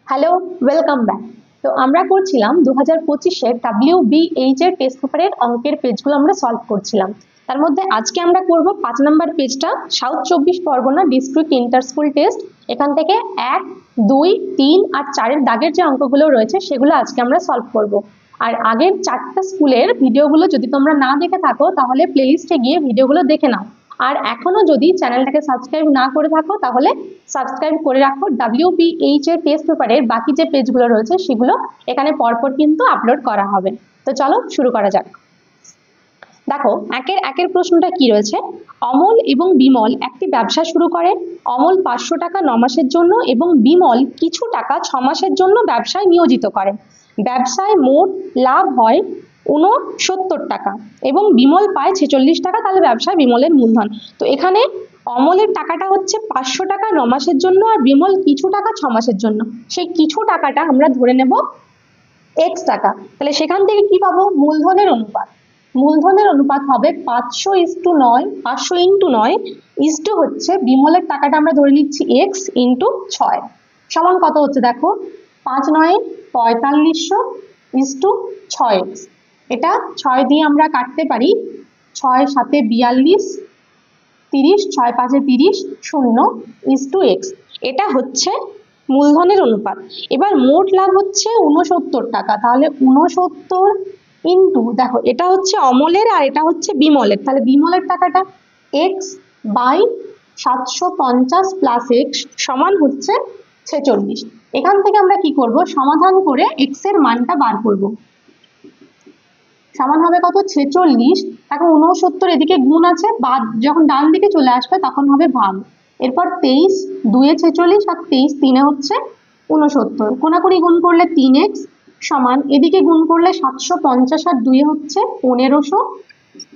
Hello, welcome back. তো আমরা করছিলাম 2025-এর WBH এর টেস্ট পেপারের অঙ্কের পেজগুলো আমরা সলভ করছিলাম। তার মধ্যে আজকে আমরা করব 5 নম্বর পেজটা, south 24 Pargana district inter school test. এখান থেকে 1, 2, 3 আর 4-এর দাগের যে অঙ্কগুলো রয়েছে সেগুলো আজকে আমরা সলভ করব। আর আগের 4টা স্কুলের ভিডিওগুলো যদি তোমরা না দেখে থাকো তাহলে প্লেলিস্টে গিয়ে ভিডিওগুলো দেখে নাও। আর এখনো যদি চ্যানেলটাকে সাবস্ক্রাইব না করে থাকো তাহলে সাবস্ক্রাইব করে রাখো। WBH এর টেস্ট পেপারের বাকি যে পেজগুলো রয়েছে সেগুলো এখানে পরপর কিন্তু আপলোড করা হবে। তো চলো শুরু করা যাক। দেখো একের প্রশ্নটা কি রয়েছে। অমল এবং বিমল একটি ব্যবসা শুরু করে। অমল 500 টাকা 9 মাসের জন্য এবং বিমল কিছু টাকা 6 মাসের জন্য ব্যবসায় নিয়োজিত করে। ব্যবসায় মোট লাভ হয় 69 টাকা এবং বিমল পায় 46 টাকা। তাহলে ব্যবসায় বিমলের মূলধন। তো এখানে অমলের টাকাটা হচ্ছে 500 টাকা 9 মাসের জন্য আর বিমল কিছু টাকা 6 মাসের জন্য। সেই কিছু টাকাটা আমরা ধরে নেব x টাকা। তাহলে সেখান থেকে কি পাবো? মূলধনের অনুপাত। মূলধনের অনুপাত হবে 500:9, 500 × 9 ইস্টু হচ্ছে বিমলের টাকাটা আমরা ধরে নিচ্ছি x × 6 সমান কত হচ্ছে দেখো, 5 × 9 4500 ইস্টু 6x। এটা 6 দিয়ে আমরা কাটতে পারি, 6 7 42, 30, 6 5 30, 0 ইস্টু x। এটা হচ্ছে মূলধনের অনুপাত। এবার মোট লাভ হচ্ছে 69 টাকা। তাহলে 69 ইন্টু, দেখো এটা হচ্ছে অমলের আর এটা হচ্ছে বিমলের। তাহলে বিমলের টাকাটা x বাই 750 প্লাস x সমান হচ্ছে 46। এখান থেকে আমরা কি করব, সমাধান করে x এর মানটা বার করব। সমান হবে কত? 46। এখন 69 এদিকে গুণ আছে, বাদ যখন ডান দিকে চলে আসবে তখন হবে ভাগ। এরপর 23 2 এ 46 আর 23 3 এ হচ্ছে 69। কোনাকুনি গুণ করলে 3x সমান, এদিকে গুণ করলে 750 আর 2 এ হচ্ছে 1500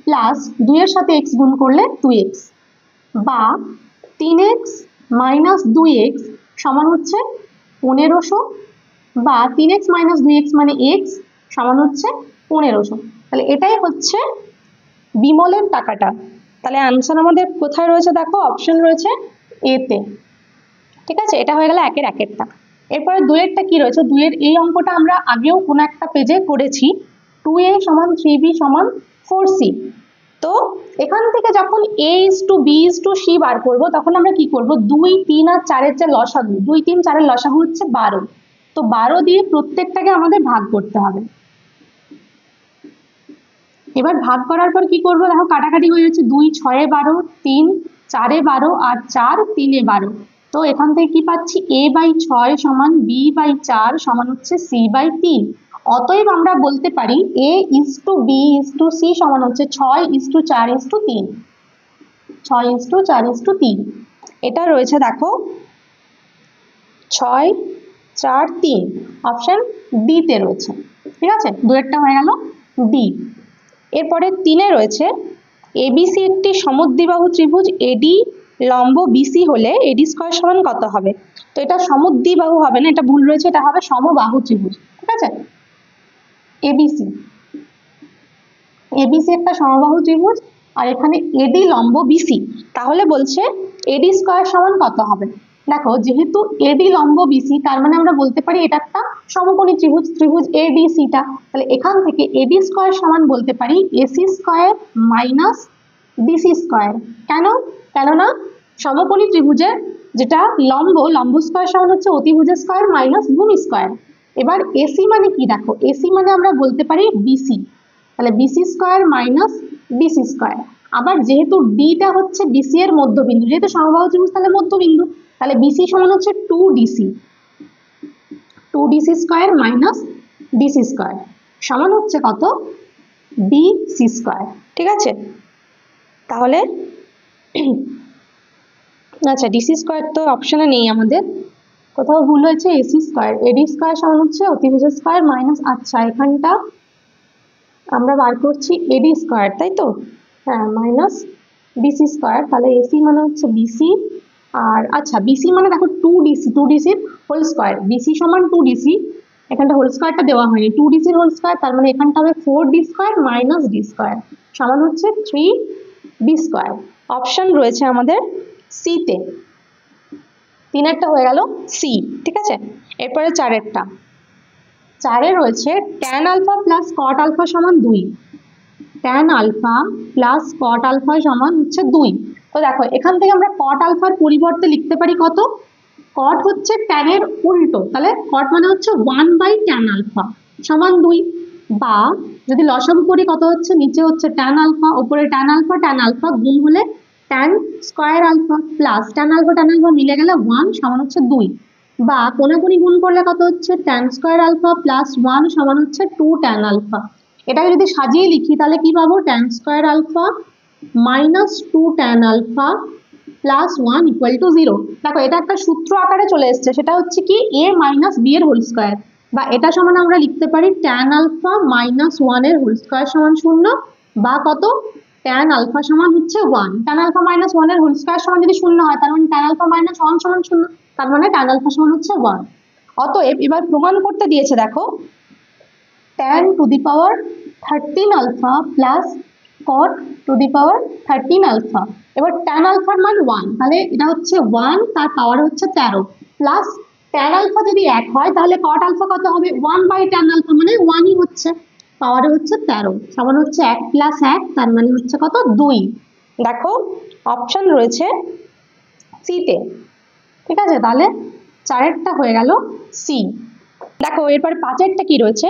প্লাস 2 এর সাথে x গুণ করলে 2x বা 3x মাইনাস 2x সমান হচ্ছে 1500 বা 3x মাইনাস 2x মানে x সমান হচ্ছে 1500। তাহলে এটাই হচ্ছে বিমলের টাকাটা। তাহলে আনসার আমাদের কোথায় রয়েছে দেখো, অপশন রয়েছে এ তে। ঠিক আছে, এটা হয়ে গেল একেরটা। এরপরে 2-এরটা কি রয়েছে, 2-এর এই অঙ্কটা আমরা আগেও কোনো একটা পেজে করেছি। 2a সমান 3b সমান 4c। তো এখান থেকে যখন a:b:c বার করব তখন আমরা কি করব, 2 3 আর 4-এর যে লসাগু, 2 3 4-এর লসাগু হচ্ছে 12। তো 12 দিয়ে প্রত্যেকটাকে আমাদের ভাগ করতে হবে। এবার ভাগ করার পর কি করব, দেখো কাটাকাটি হয়ে যাচ্ছে, 2 6 এ 12, 3 4 এ 12 আর 4 3 এ 12। তো এখান থেকে কি পাচ্ছি, a/6 সমান b/4 সমান হচ্ছে c/3। অতএব আমরা বলতে পারি a:b:c সমান হচ্ছে 6:4:3। 6:4:3 এটা রয়েছে দেখো 6 4 3, অপশন ডি তে রয়েছে। ঠিক আছে, 2-এরটা হয়ে গেল ডি। এরপরে 3-এ রয়েছে এবিসি একটি সমদ্বিবাহু ত্রিভুজ, এডি লম্ব বিসি হলে এডি স্কয়ার সমান কত হবে। তো এটা সমদ্বিবাহু হবে না, এটা ভুল রয়েছে, এটা হবে সমবাহু ত্রিভুজ। ঠিক আছে, এবিসি এবিসি একটা সমবাহু ত্রিভুজ আর এখানে এডি লম্ব বিসি। তাহলে বলছে এডি স্কয়ার সমান কত হবে। দেখো যেহেতু এডি লম্ব বিসি তার মানে আমরা বলতে পারি এটা একটা সমকোণী ত্রিভুজ, ত্রিভুজ এডিসিটা। তাহলে এখান থেকে এডি স্কয়ার সমান বলতে পারি AC square minus BC square. কেননা সমকোণী ত্রিভুজের যেটা লম্ব স্কয়ার সমান হচ্ছে অতিভুজের স্কয়ার মাইনাস ভূমি স্কয়ার। এবার এসি মানে কি, দেখো এসি মানে আমরা বলতে পারি বিসি। তাহলে BC square minus BC square. আবার যেহেতু ডিটা হচ্ছে বিসি এর মধ্যবিন্দু, যেহেতু সমবাহু ত্রিভুজ তাহলে মধ্যবিন্দু, তাহলে বিসি সমান হচ্ছে 2ডিসি। 2ডিসি স্কয়ার মাইনাস ডিসি স্কয়ার সমান হচ্ছে কত, ডিসি স্কয়ার। ঠিক আছে, তাহলে আচ্ছা ডিসি স্কয়ার তো অপশনে নেই আমাদের, কোথাও ভুল হয়েছে। এসি স্কয়ার, এডি স্কয়ার সমান হচ্ছে অতিভুজের স্কয়ার মাইনাস, আচ্ছা এখানটা আমরা বার করছি এডি স্কয়ার, তাই তো, হ্যাঁ, মাইনাস বিসি স্কয়ার। তাহলে এসি মানে হচ্ছে বিসি আর আচ্ছা বিসি মানে দেখো 2ডিসির হোল স্কয়ার, বিসি সমান 2ডিসি, এখানটা হোল স্কয়ারটা দেওয়া হয়নি, 2ডিসির হোল স্কয়ার, তার মানে এখানটা হবে 4ডি স্কয়ার মাইনাস ডি স্কয়ার সমান হচ্ছে 3বি স্কয়ার। অপশন রয়েছে আমাদের সি তে। তিনেরটা হয়ে গেল সি, ঠিক আছে। এরপরে চারেরটা, চারে রয়েছে tan alpha plus cot alpha সমান 2, tan alpha plus cot alpha সমান হচ্ছে 2। তো দেখো এখান থেকে আমরা কট আলফার পরিবর্তে লিখতে পারি কত, কট হচ্ছে ট্যানের উল্টো, তাহলে কট মানে হচ্ছে 1/ট্যান আলফা সমান 2, বা যদি লসাগু করি কত হচ্ছে, নিচে হচ্ছে ট্যান আলফা, উপরে ট্যান আলফা গুণ হলে tan square alpha plus tan alpha মিলে গেলে 1 সমান হচ্ছে 2, বা কোনাকুনি গুণ করলে কত হচ্ছে ট্যান স্কয়ার আলফা প্লাস 1 সমান হচ্ছে 2 ট্যান আলফা। এটাকে যদি সাজিয়ে লিখি তাহলে কি পাবো, tan square alpha minus 2 tan alpha plus 1 equal to 0। দেখো এটা একটা সূত্র আকারে চলে এসছে, সেটা হচ্ছে কি a মাইনাস b এর হোল স্কয়ার, বা এটা সমান আমরা লিখতে পারি ট্যান আলফা মাইনাস 1 এর হোল স্কয়ার সমান 0, বা কত ট্যান আলফা সমান হচ্ছে 1। ট্যান আলফা মাইনাস 1 এর হোল স্কয়ার সমান যদি 0 হয় তার মানে ট্যান আলফা মাইনাস 1 সমান 0, তার মানে ট্যান আলফা সমান হচ্ছে 1। অতএব এবার প্রমাণ করতে দিয়েছে, দেখো tan to the power 13 alpha plus cot to the power 13 alpha. এবার tan আলফার মান 1, তাহলে এটা হচ্ছে 1 তার পাওয়ার হচ্ছে 13, প্লাস tan আলফা যদি 1 হয় তাহলে cot আলফা কত হবে, 1/tan আলফা মানে 1ই হচ্ছে, পাওয়ারে হচ্ছে 13 সমান হচ্ছে 1 প্লাস 1, তার মানে হচ্ছে কত 2। দেখো অপশন রয়েছে সিতে, ঠিক আছে। তাহলে চারেরটা হয়ে গেল সি। দেখো এরপর পাঁচেরটা কি রয়েছে,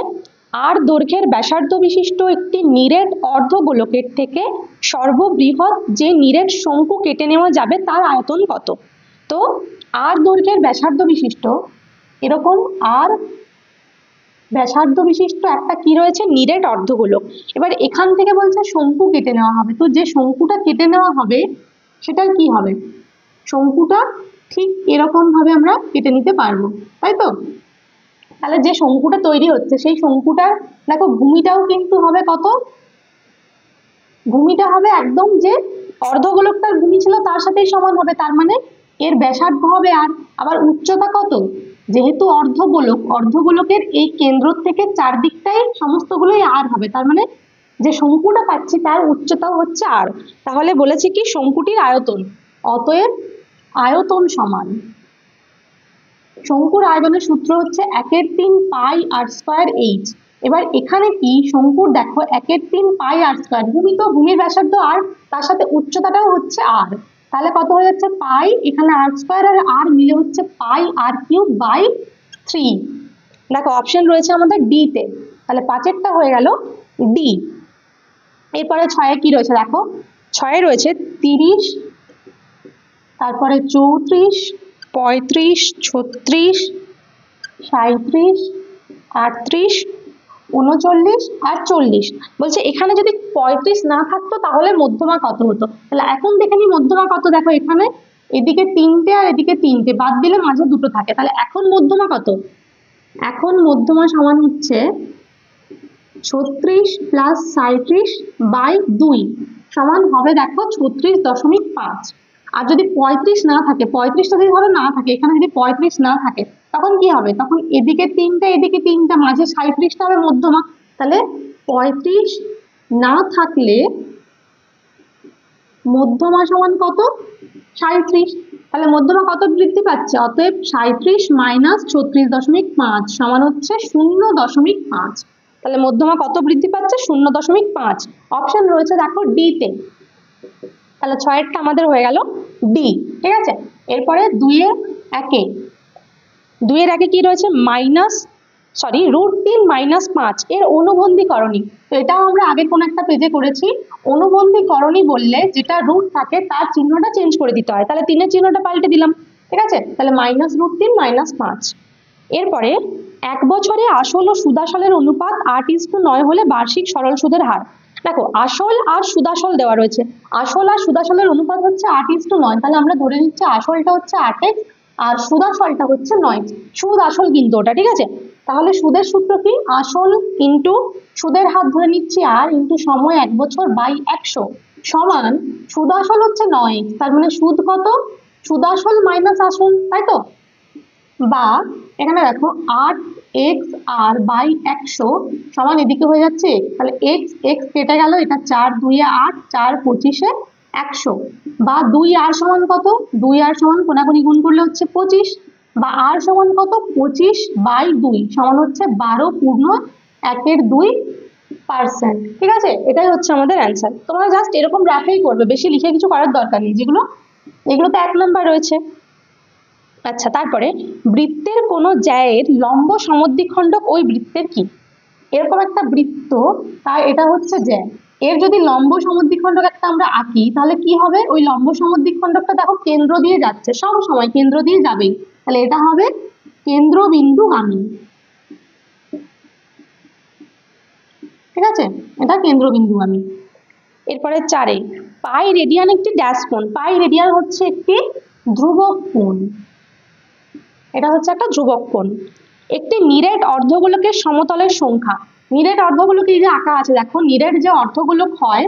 আর দৈর্ঘ্যের ব্যাসার্ধ বিশিষ্ট একটি নিরেট অর্ধগোলকের থেকে সর্ববৃহৎ যে নিরেট শঙ্কু কেটে নেওয়া যাবে তার আয়তন কত। তো আর দৈর্ঘ্যের ব্যাসার্ধ বিশিষ্ট এরকম আর ব্যাসার্ধ বিশিষ্ট একটা কি রয়েছে, নিরেট অর্ধগোলক। এবার এখান থেকে বলছে শঙ্কু কেটে নেওয়া হবে, তো যে শঙ্কুটা কেটে নেওয়া হবে সেটার কি হবে, শঙ্কুটা ঠিক এরকম ভাবে আমরা কেটে নিতে পারবো, তাই তো। তাহলে যে শঙ্কুটা তৈরি হচ্ছে সেই শঙ্কুটার দেখো ভূমিটাও কিন্তু হবে কত, ভূমিটা হবে একদম যে অর্ধগোলকটার ভূমি ছিল তার সাথেই সমান হবে, তার মানে এর ব্যাসার্ধ হবে আর, আবার উচ্চতা কত, যেহেতু অর্ধগোলক, অর্ধগোলকের এই কেন্দ্র থেকে চারদিকটাই সমস্তগুলোই আর হবে, তার মানে যে শঙ্কুটা পাচ্ছি তার উচ্চতাও হচ্ছে আর। তাহলে বলেছি কি শঙ্কুটির আয়তন, অতএব আয়তন সমান, শঙ্কুর আয়তনের সূত্র হচ্ছে 1/3 পাই আর স্কয়ার এইচ। এবার এখানে কি শঙ্কুর দেখো 1/3 পাই আর স্কয়ার, ভূমি তো ভূমির ব্যাসার্ধ আর, তার সাথে উচ্চতাটাও হচ্ছে আর, তাহলে কত হয়ে যাচ্ছে পাই, এখানে আর স্কয়ার আর আর মিলে হচ্ছে পাই আর কিউব বাই 3। দেখো অপশন রয়েছে আমাদের ডি তে, তাহলে পাঁচেরটা হয়ে গেল ডি। এরপরে ছয়ে কি রয়েছে, দেখো ছয়ে রয়েছে 30, তারপরে 34, 35, 36, 37, 38, 39 আর 40। বলছে এখানে যদি 35 না থাকতো তাহলে মধ্যমা কত হতো, তাহলে এখন দেখে নি মধ্যমা কত। দেখো এখানে এদিকে 3টে আর এদিকে 3টে বাদ দিলে মাঝে 2টো থাকে, তাহলে এখন মধ্যমা কত, এখন মধ্যমা সমান হচ্ছে 36 প্লাস 37 বাই 2 সমান হবে দেখো 36.5। আর যদি 35 না থাকে, 35টা যদি ধরো না থাকে, এখানে যদি 35 না থাকে তখন কি হবে, তখন এদিকে 3টে এদিকে 3টা মাঝে 37টা হবে মধ্যমা, তাহলে 35 না থাকলে মধ্যমা সমান কত 37, তাহলে মধ্যমা কত বৃদ্ধি পাচ্ছে, অতএব 37 মাইনাস 36.5 সমান হচ্ছে 0.5, তাহলে মধ্যমা কত বৃদ্ধি পাচ্ছে 0.5। অপশন রয়েছে দেখো ডি তে, তাহলে ছয়েরটা আমাদের হয়ে গেল ডি, ঠিক আছে। এরপরে দুইয়ের একে কি রয়েছে √3 মাইনাস 5 এর অনুবন্ধীকরণী। তো এটাও আমরা আগে কোন একটা পেজে করেছি, অনুবন্ধীকরণী বললে যেটা রুট থাকে তার চিহ্নটা চেঞ্জ করে দিতে হয়, তাহলে 3-এর চিহ্নটা পাল্টে দিলাম, ঠিক আছে। তাহলে -√3 মাইনাস 5। এরপরে 1 বছরে আসল ও সুদাসলের অনুপাত 8:9 হলে বার্ষিক সরল সুদের হার। দেখো আসল আর সুদাসল দেওয়া রয়েছে, আসল আর সুদাসলের অনুপাত হচ্ছে 8:9, তাহলে আমরা ধরে নিচ্ছি আসলটা হচ্ছে 8x আর সুদাসলটা হচ্ছে 9, সুদ আসল কিন্তু ওটা, ঠিক আছে। তাহলে সুদের সূত্র কি, আসল ইন্টু সুদের হার ধরে নিচ্ছি আর ইন্টু সময় 1 বছর বাই 100 সমান সুদাসল হচ্ছে 9x, তার মানে সুদ কত, সুদাসল মাইনাস আসল, তাই তো। বা এখানে দেখো 8x আর বাই 100 সমান এদিকে হয়ে যাচ্ছে, তাহলে x কেটে গেল, এটা 4 2 8, 4 25 100, বা 2r সমান কত, 2r সমান কোনাকুনি গুণ করলে হচ্ছে 25, বা r সমান কত 25/2 সমান হচ্ছে 12.1/2%। ঠিক আছে, এটাই হচ্ছে আমাদের অ্যান্সার। তোমরা জাস্ট এরকম রাফেই করবে, বেশি লিখে কিছু করার দরকার নেই। এগুলো তো 1 নাম্বার রয়েছে। আচ্ছা, তারপরে বৃত্তের কোনো জ্যায়ের লম্ব সমদ্বিখণ্ডক ওই বৃত্তের কি? এরকম একটা বৃত্ত, তাই এটা হচ্ছে জ্যা। এর যদি লম্ব সমদ্বিখণ্ডক একটা আমরা আঁকি, তাহলে কি হবে? ওই লম্ব সমদ্বিখণ্ডকটা দেখো কেন্দ্র দিয়ে যাচ্ছে, সব সময় কেন্দ্র দিয়ে যাবেই, তাহলে এটা হবে কেন্দ্রবিন্দুগামী। ঠিক আছে, এটা কেন্দ্রবিন্দুগামী। এরপরে 4-এ, পাই রেডিয়ান একটি ড্যাশ কোণ। পাই রেডিয়ান হচ্ছে একটি ধ্রুবক কোণ, এটা হচ্ছে একটা ধ্রুবক কোণ। একটি নিরেট অর্ধগোলকের সমতলের সংখ্যা। নিরেট অর্ধগোলক এই যে আঁকা আছে, দেখো নিরেট যে অর্ধগোলক হয়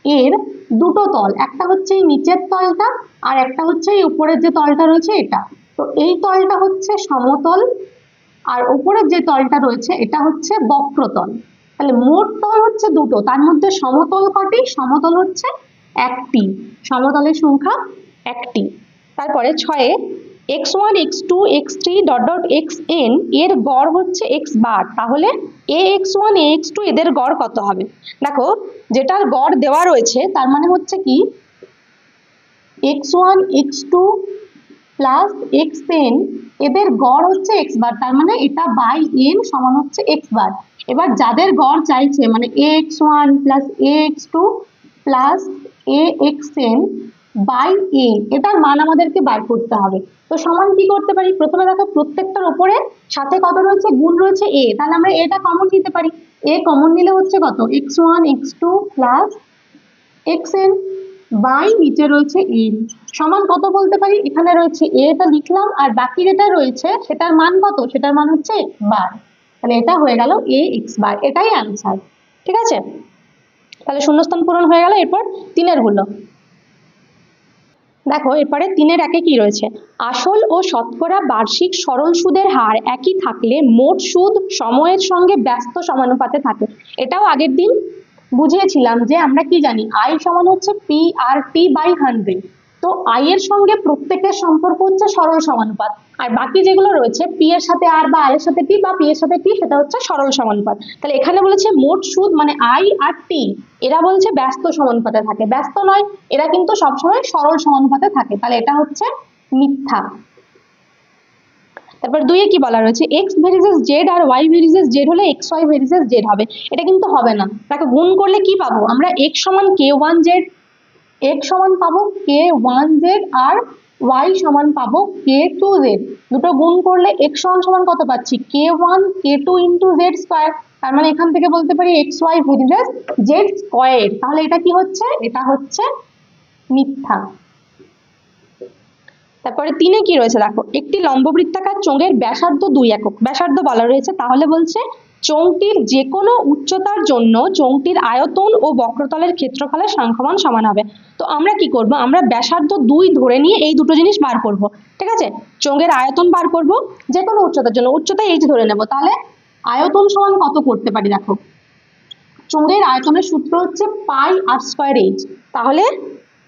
এর দুটো তল, একটা হচ্ছে এই নিচের তলটা আর একটা হচ্ছে এই উপরের যে তলটা রয়েছে এটা। তো এই তলটা হচ্ছে সমতল আর উপরের যে তলটা রয়েছে এটা হচ্ছে বক্রতল। তাহলে মোট তল হচ্ছে দুটো, তার মধ্যে সমতল কটি? সমতল হচ্ছে একটি, সমতলের সংখ্যা একটি। তারপরে 6-এ, x1 x2 x3 dot dot xn এর গড় হচ্ছে x বার, তাহলে ax1 ax2 এদের গড় কত হবে? দেখো যেটার গড় দেওয়া রয়েছে তার মানে হচ্ছে কি x1 x2 প্লাস xn এদের গড় হচ্ছে x বার, তার মানে এটা বাই n সমান হচ্ছে x বার। এবার যাদের গড় চাইছে মানে ax1 plus ax2 plus axn by n, এটার মান আমাদেরকে বার করতে হবে। তো সমান কি করতে পারি? প্রথমে দেখো প্রত্যেকটার উপরে সাথে কত রয়েছে? গুণ রয়েছে a, তাহলে আমরা এটা কমন নিতে পারি। a কমন নিলে হচ্ছে কত? x1 x2 plus xn by নিচে রয়েছে n সমান কত বলতে পারি? এখানে রয়েছে a টা লিখলাম, আর বাকি যেটা রয়েছে সেটার মান কত? সেটার মান হচ্ছে x বার, তাহলে এটা হয়ে গেল ax বার, এটাই অ্যান্সার। ঠিক আছে, তাহলে শূন্যস্থান পূরণ হয়ে গেল। এরপর 3-এর গুলো দেখো, এরপরে 3-এর 1-এ কি রয়েছে? আসল ও শতকরা বার্ষিক সরল সুদের হার একই থাকলে মোট সুদ সময়ের সঙ্গে ব্যস্ত সমানুপাতে থাকে। এটাও আগের দিন বুঝিয়েছিলাম যে আমরা কি জানি, আই সমান হচ্ছে পি আর টি বাই 100। তো আই এর সঙ্গে প্রত্যেকের সম্পর্ক হচ্ছে সরল সমানুপাত, আর বাকি যেগুলো রয়েছে পি এর সাথে আর বা আর এর সাথে টি বা পি এর সাথে টি, সেটা হচ্ছে সরল সমানুপাত। তাহলে এখানে বলেছে মোট সুদ মানে আই আর টি, এরা বলছে ব্যস্ত সমানুপাতে থাকে, ব্যস্ত নয়, এরা কিন্তু সবসময় সরল সমানুপাতে থাকে, তাহলে এটা হচ্ছে মিথ্যা। তারপর 2-এ কি বলা রয়েছে? এক্স ভেরিসেস জেড আর ওয়াই ভেরিসেস জেড হলে এক্স ওয়াই ভেরিসেস জেড হবে। এটা কিন্তু হবে না, তাকে গুণ করলে কি পাবো আমরা? এক্স সমান কে ওয়ান জেড, এক্স সমান পাবো কে ওয়ান জেড আর ওয়াই সমান পাবো কে টু জেড। দুটো গুণ করলে এক্স সমান সমান কত পাচ্ছি? কে ওয়ান কে টু ইন্টু জেড স্কোয়ার, তার মানে এখান থেকে বলতে পারি এক্স ওয়াই ভেরিসেস জেড স্কোয়ার। তাহলে এটা কি হচ্ছে? এটা হচ্ছে মিথ্যা। তারপরে 3-এ কি রয়েছে দেখো, একটি লম্ববৃত্তাকার চোঙের ব্যাসার্ধ 2 একক, ব্যাসার্ধ বলা রয়েছে, তাহলে বলছে চোঙটির যে কোনো উচ্চতার জন্য চোঙটির আয়তন ও বক্রতলের ক্ষেত্রফলের সংখ্যামান সমান হবে। তো আমরা কি করব? আমরা ব্যাসার্ধ 2 ধরে নিয়ে এই দুটো জিনিস বার করব। ঠিক আছে, চোঙের আয়তন বার করব, যে কোনো উচ্চতার জন্য উচ্চতা এইচ ধরে নেব, তাহলে আয়তন সমান কত করতে পারি? দেখো চোঙের আয়তনের সূত্র হচ্ছে পাই আর স্কোয়ার এইচ, তাহলে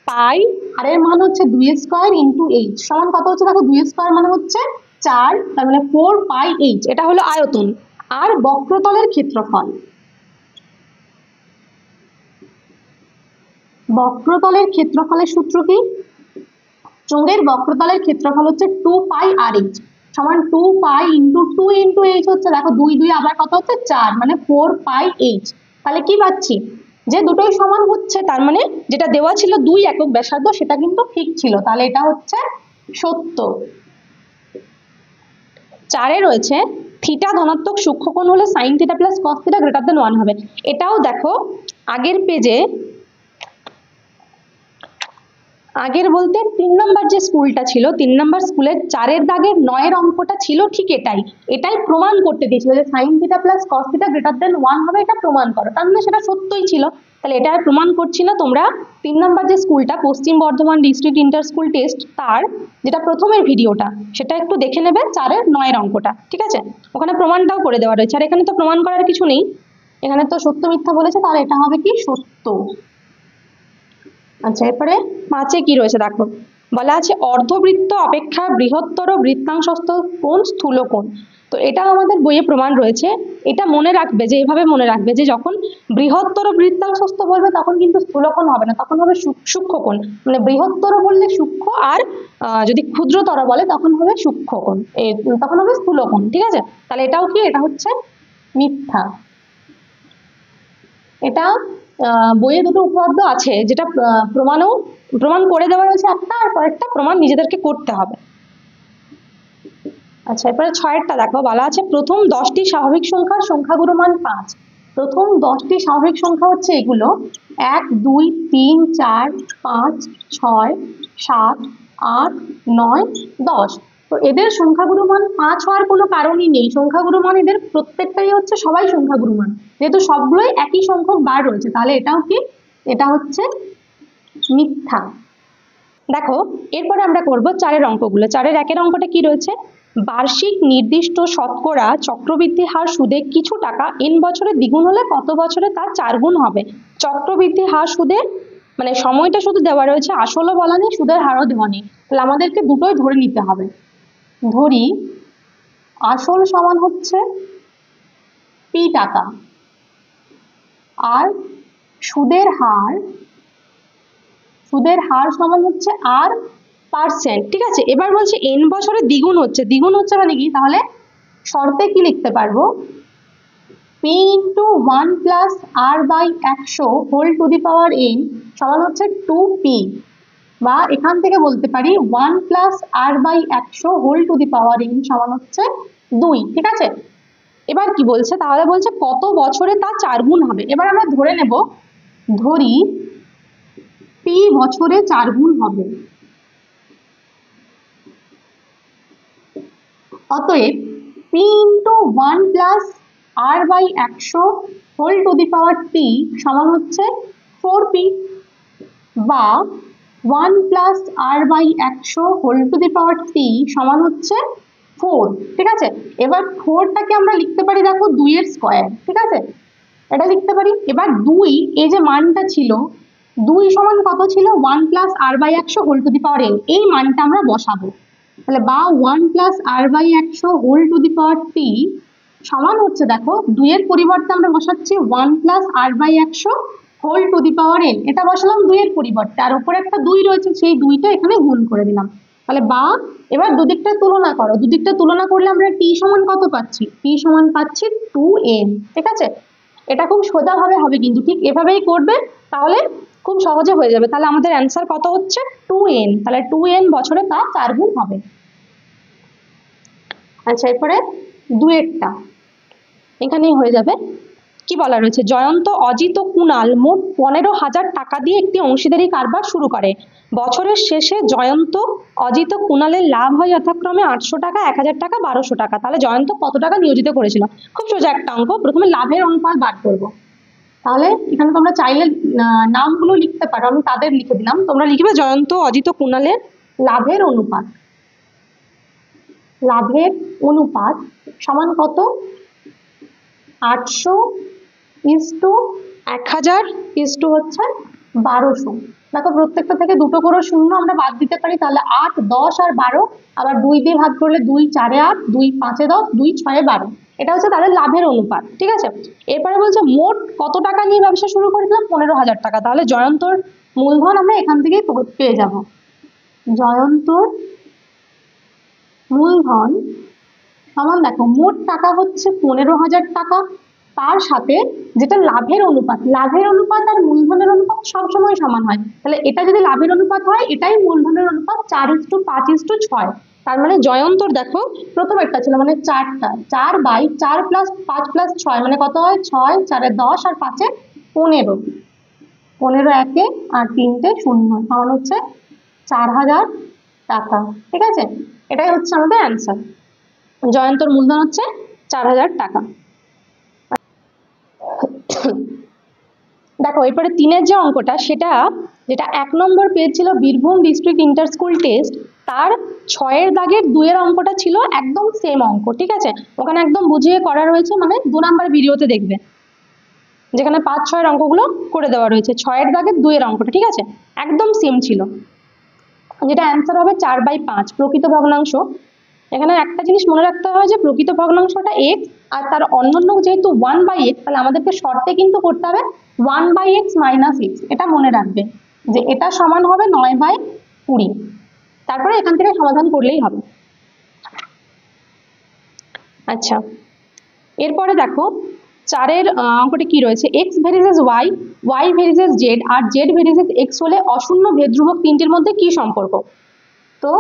পাই আর এর মান হচ্ছে 2 স্কোয়ার ইন্টু এইচ সমান কত হচ্ছে? দেখো 2 স্কোয়ার মানে হচ্ছে 4, তার মানে 4 পাই এইচ, এটা হলো আয়তন। আর বক্রতলের ক্ষেত্রফল, বক্রতলের ক্ষেত্রফলের সূত্র কি? চোঙের বক্রতলের ক্ষেত্রফল হচ্ছে 2 পাই আর এইচ সমান 2 পাই ইন্টু 2 ইন্টু এইচ হচ্ছে, দেখো 2 2 আবার কত হচ্ছে? 4, মানে 4 পাই এইচ। তাহলে কি পাচ্ছি? যে দুটোই সমান হচ্ছে, তার মানে যেটা দেওয়া ছিল 2 একক ব্যাসার্ধ সেটা কিন্তু ঠিক ছিল, তাহলে এটা হচ্ছে সত্য। 4-এ রয়েছে থিটা ধনাত্মক সূক্ষ্মকোণ হলে sine theta plus cos theta greater than 1 হবে। এটাও দেখো আগের পেজে, আগের বলতে 3 নম্বর যে স্কুলটা ছিল, 3 নম্বর স্কুলের 4-এর দাগের 9-এর অঙ্কটা ছিল ঠিক এটাই প্রমাণ করতে দিয়েছিল যে sine theta plus cos theta greater than 1 হবে, এটা প্রমাণ করো, তার মানে সেটা সত্যই ছিল। তাহলে এটা আর প্রমাণ করছি না, তোমরা 3 নম্বর যে স্কুলটা পশ্চিম Bardhaman district inter school test, তার যেটা প্রথমের ভিডিওটা সেটা একটু দেখে নেবে, 4-এর 9-এর অঙ্কটা। ঠিক আছে, ওখানে প্রমাণটাও করে দেওয়া রয়েছে, আর এখানে তো প্রমাণ করার কিছু নেই, এখানে তো সত্য মিথ্যা বলেছে, তাহলে এটা হবে কি? সত্য। আচ্ছা, এরপরে 5-এ কি রয়েছে দেখো, বলা আছে অর্ধবৃত্ত অপেক্ষা বৃহত্তর বৃত্তাংশস্থ কোণ স্থূলকোণ। তো এটা আমাদের বইয়ে প্রমাণ রয়েছে। এটা মনে রাখবে, যে এভাবে মনে রাখবে যে যখন বৃহত্তর বৃত্তাংশস্থ বলবে তখন কিন্তু স্থূলকোণ হবে না, তখন হবে সূক্ষ্মকোণ। মানে বৃহত্তর বললে সূক্ষ্ম, আর যদি ক্ষুদ্রতর বলে তখন হবে সূক্ষ্মকোণ, তখন হবে স্থূলকোণ। ঠিক আছে, তাহলে এটাও কি, এটা হচ্ছে মিথ্যা। এটা বইয়ে দুটো উপপাদ্য আছে, যেটা প্রমাণ করে দেওয়া রয়েছে একটা, আর কয়েকটা প্রমাণ নিজেদেরকে করতে হবে। আচ্ছা, এরপরে 6-এরটা দেখো, বলা আছে প্রথম 10টি স্বাভাবিক সংখ্যার সংখ্যাগুরু মান 5। প্রথম 10টি স্বাভাবিক সংখ্যা হচ্ছে এগুলো: 1, 2, 3, 4, 5, 6, 7, 8, 9, 10। তো এদের সংখ্যাগুরু মান 5 হওয়ার কোনো কারণই নেই। সংখ্যাগুরু মান এদের প্রত্যেকটাই হচ্ছে সবাই সংখ্যাগুরু মান, যেহেতু সবগুলোই একই সংখ্যক বার রয়েছে, তাহলে এটাও কি, এটা হচ্ছে মিথ্যা। দেখো, এরপরে আমরা করব 4-এর অঙ্কগুলো। 4-এর 1-এর অঙ্কটা কি রয়েছে, বার্ষিক নির্দিষ্ট শতকরা চক্রবৃদ্ধি হার সুদে কিছু টাকা n বছরে দ্বিগুণ হলে কত বছরে তার 4 গুণ হবে। চক্রবৃদ্ধি হার সুদের মানে সময়টা শুধু দেওয়া রয়েছে, আসলও বলা নেই, সুদের হারও দেওয়া নেই। তাহলে আমাদেরকে দুটোই ধরে নিতে হবে। ধরি আসল সমান হচ্ছে p টাকা, আর সুদের হার সমান হচ্ছে r%। ঠিক আছে, এবার বলছে n বছরে দ্বিগুণ হচ্ছে। দ্বিগুণ হচ্ছে মানে কি, তাহলে শর্তে কি লিখতে পারবো, p × 1 + r/100 whole to the power n সমান হচ্ছে 2p, বা এখান থেকে বলতে পারি 1 + r/100 whole to the power n সমান হচ্ছে 2। ঠিক আছে, এবার কি বলছে, তাহলে বলছে কত বছরে তা 4 গুণ হবে। এবার আমরা ধরে নেব, ধরি p বছরে 4 গুণ হবে। অতএব p × 1 + r/100 whole to the power p সমান হচ্ছে 4p, বা 1 + r/100 whole to the power p সমান হচ্ছে 4। ঠিক আছে, এবার 4টাকে আমরা লিখতে পারি দেখো 2-এর স্কয়ার। ঠিক আছে, এটা লিখতে পারি। এবার 2, এই যে মানটা ছিল 2 সমান কত ছিল, 1 + r/100 whole to the power n, এই মানটা আমরা বসাবো। তাহলে বা 1 + r/100 whole to the power t সমান হচ্ছে, দেখো 2 এর পরিবর্তে আমরা বসাচ্ছি 1 + r/100 whole to the power n, এটা বসালাম 2 এর পরিবর্তে, আর উপরে একটা 2 রয়েছে, সেই 2টা এখানে গুণ করে দিলাম। তাহলে বা এবার দুদিকটা তুলনা করো, দুদিকটা তুলনা করলে আমরা t সমান কত পাচ্ছি, t সমান পাচ্ছি 2n। ঠিক আছে, এটা খুব সোজাভাবে হবে, কিন্তু ঠিক এভাবেই করবে, তাহলে খুব সহজে হয়ে যাবে। তাহলে আমাদের অ্যান্সার কত হচ্ছে, 2n। তাহলে 2n বছরে তা 4 গুণ হবে। আচ্ছা, এরপরে 2-এরটা এখানেই হয়ে যাবে। কি বলা রয়েছে, জয়ন্ত, অজিত ও কুণাল মোট 15,000 টাকা দিয়ে একটি অংশীদারি কারবার শুরু করে। বছরের শেষে জয়ন্ত, অজিত ও কুণালের লাভ হয় যথাক্রমে 800 টাকা, 1000 টাকা, 1200 টাকা। তাহলে জয়ন্ত কত টাকা নিয়োজিত করেছিল। খুব সোজা একটা অঙ্ক। প্রথমে লাভের অনুপাত বার করবো। তাহলে এখানে তোমরা চাইলে নামগুলো লিখতে পারো, আমি তাদের লিখে দিলাম, তোমরা লিখবে জয়ন্ত, অজিত, কুণালের লাভের অনুপাত। লাভের অনুপাত সমান কত, 800 * 1000 * হচ্ছে 1200। দেখো প্রত্যেকটা থেকে দুটো করে শূন্য আমরা বাদ দিতে পারি, তাহলে 8, 10 আর 12, আবার 2 দিয়ে ভাগ করলে 2 × 4 = 8, 2 × 5 = 10, 2 × 6 = 12। এটা হচ্ছে তাদের লাভের অনুপাত। ঠিক আছে, এরপরে বলছে মোট কত টাকা নিয়ে ব্যবসা শুরু করেছিলাম, 15,000 টাকা। তাহলে জয়ন্তর মূলধন আমরা এখান থেকেই পেয়ে যাব। জয়ন্তর মূলধন সমান, দেখো মোট টাকা হচ্ছে 15,000 টাকা, তার সাথে যেটা লাভের অনুপাত, লাভের অনুপাত আর মূলধনের অনুপাত সবসময় সমান হয়। তাহলে এটা যদি লাভের অনুপাত হয়, এটাই মূলধনের অনুপাত, 4:5:6। তার মানে জয়ন্তর দেখো প্রথম একটা ছিল মানে 4টা, 4/4 + 5 + 6 মানে কত হয়, 6, 4 10 আর 5 15, 15 1 আর 3 0 সমান হচ্ছে 4,000 টাকা। ঠিক আছে, এটাই হচ্ছে আমাদের অ্যান্সার। জয়ন্তর মূলধন হচ্ছে 4,000 টাকা। দেখো এরপরে 3-এর যে অঙ্কটা, সেটা যেটা 1 নম্বর পেজ ছিল Birbhum district inter school test, তার 6-এর দাগের 2-এর অঙ্কটা ছিল একদম সেম অঙ্ক। ঠিক আছে, ওখানে একদম বুঝিয়ে করা রয়েছে, মানে 2 নম্বর ভিডিওতে দেখবে। যেখানে 5-6 অঙ্কগুলো করে দেওয়া রয়েছে, 6-এর দাগের 2-এর অঙ্কটা, ঠিক আছে, একদম সেম ছিল, যেটা অ্যান্সার হবে 4/5 প্রকৃত ভগ্নাংশ। এখানে একটা জিনিস মনে রাখতে হয় যে প্রকৃত ভগ্নাংশটা x আর তার অন্যান্য যেহেতু 1/x, তাহলে আমাদেরকে শর্তে কিন্তু করতে হবে 1/x - x, এটা মনে রাখবে যে এটা সমান হবে 9/20। তারপরে এখান থেকে সমাধান করলেই হবে। আচ্ছা, এরপরে দেখো 4-এর অঙ্কটি কি রয়েছে, x ভেরিসেস y, y ভেরিসেস z আর z ভেরিসেস x হলে অশূন্য ভেদ ধ্রুবক তিনটির মধ্যে কি সম্পর্ক? তো